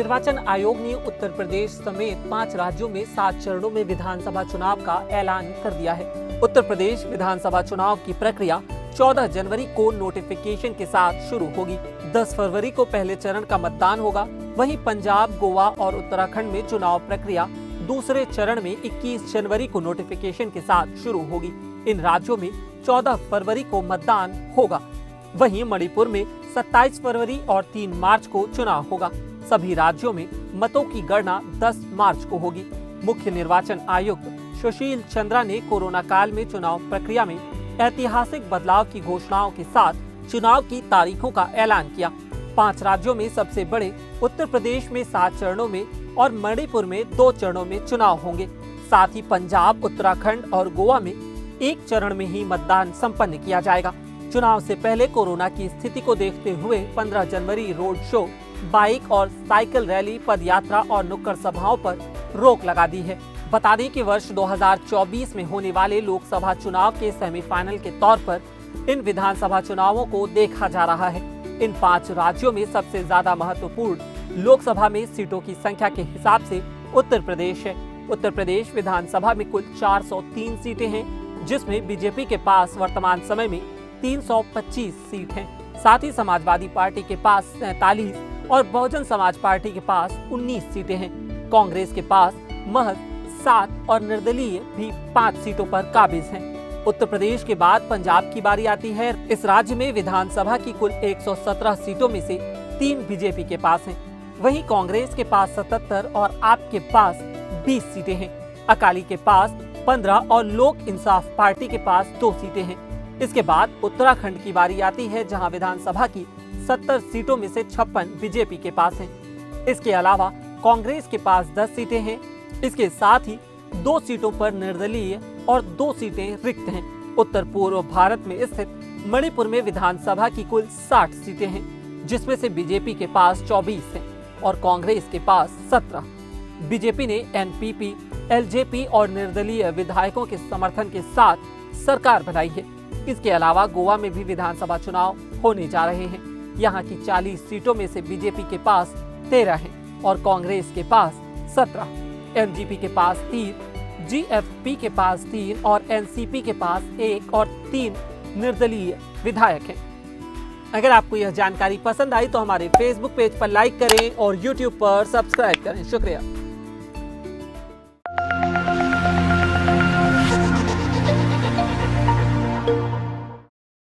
निर्वाचन आयोग ने उत्तर प्रदेश समेत 5 राज्यों में 7 चरणों में विधानसभा चुनाव का ऐलान कर दिया है। उत्तर प्रदेश विधानसभा चुनाव की प्रक्रिया 14 जनवरी को नोटिफिकेशन के साथ शुरू होगी। 10 फरवरी को पहले चरण का मतदान होगा। वहीं पंजाब, गोवा और उत्तराखंड में चुनाव प्रक्रिया दूसरे चरण में 21 जनवरी को नोटिफिकेशन के साथ शुरू होगी। इन राज्यों में 14 फरवरी को मतदान होगा। वहीं मणिपुर में 27 फरवरी और 3 मार्च को चुनाव होगा। सभी राज्यों में मतों की गणना 10 मार्च को होगी। मुख्य निर्वाचन आयुक्त सुशील चंद्रा ने कोरोना काल में चुनाव प्रक्रिया में ऐतिहासिक बदलाव की घोषणाओं के साथ चुनाव की तारीखों का ऐलान किया। 5 राज्यों में सबसे बड़े उत्तर प्रदेश में 7 चरणों में और मणिपुर में 2 चरणों में चुनाव होंगे। साथ ही पंजाब, उत्तराखंड और गोवा में 1 चरण में ही मतदान संपन्न किया जाएगा। चुनाव से पहले कोरोना की स्थिति को देखते हुए 15 जनवरी रोड शो, बाइक और साइकिल रैली, पदयात्रा और नुक्कड़ सभाओं पर रोक लगा दी है। बता दें कि वर्ष 2024 में होने वाले लोकसभा चुनाव के सेमीफाइनल के तौर पर इन विधानसभा चुनावों को देखा जा रहा है। इन 5 राज्यों में सबसे ज्यादा महत्वपूर्ण लोकसभा में सीटों की संख्या के हिसाब से उत्तर प्रदेश है। उत्तर प्रदेश विधानसभा में कुल 403 सीटें हैं, जिसमें बीजेपी के पास वर्तमान समय में 325 सीट हैं। साथ ही समाजवादी पार्टी के पास 47 और बहुजन समाज पार्टी के पास 19 सीटें हैं। कांग्रेस के पास महज 7 और निर्दलीय भी 5 सीटों पर काबिज हैं। उत्तर प्रदेश के बाद पंजाब की बारी आती है। इस राज्य में विधानसभा की कुल 117 सीटों में से 3 बीजेपी के पास हैं। वहीं कांग्रेस के पास 77 और आप के पास 20 सीटें हैं। अकाली के पास 15 और लोक इंसाफ पार्टी के पास 2 सीटें हैं। इसके बाद उत्तराखंड की बारी आती है, जहां विधानसभा की 70 सीटों में से 56 बीजेपी के पास हैं। इसके अलावा कांग्रेस के पास 10 सीटें हैं। इसके साथ ही 2 सीटों पर निर्दलीय और 2 सीटें रिक्त हैं। उत्तर पूर्व भारत में स्थित मणिपुर में विधानसभा की कुल 60 सीटें हैं, जिसमें से बीजेपी के पास 24 हैं और कांग्रेस के पास 17। बीजेपी ने एनपीपी, एलजेपी और निर्दलीय विधायकों के समर्थन के साथ सरकार बनाई है। इसके अलावा गोवा में भी विधानसभा चुनाव होने जा रहे हैं। यहाँ की 40 सीटों में से बीजेपी के पास 13 हैं और कांग्रेस के पास 17। एमजीपी के पास 3, जीएफपी के पास 3 और एनसीपी के पास 1 और 3 निर्दलीय विधायक हैं। अगर आपको यह जानकारी पसंद आई तो हमारे फेसबुक पेज पर लाइक करें और यूट्यूब पर सब्सक्राइब करें। शुक्रिया।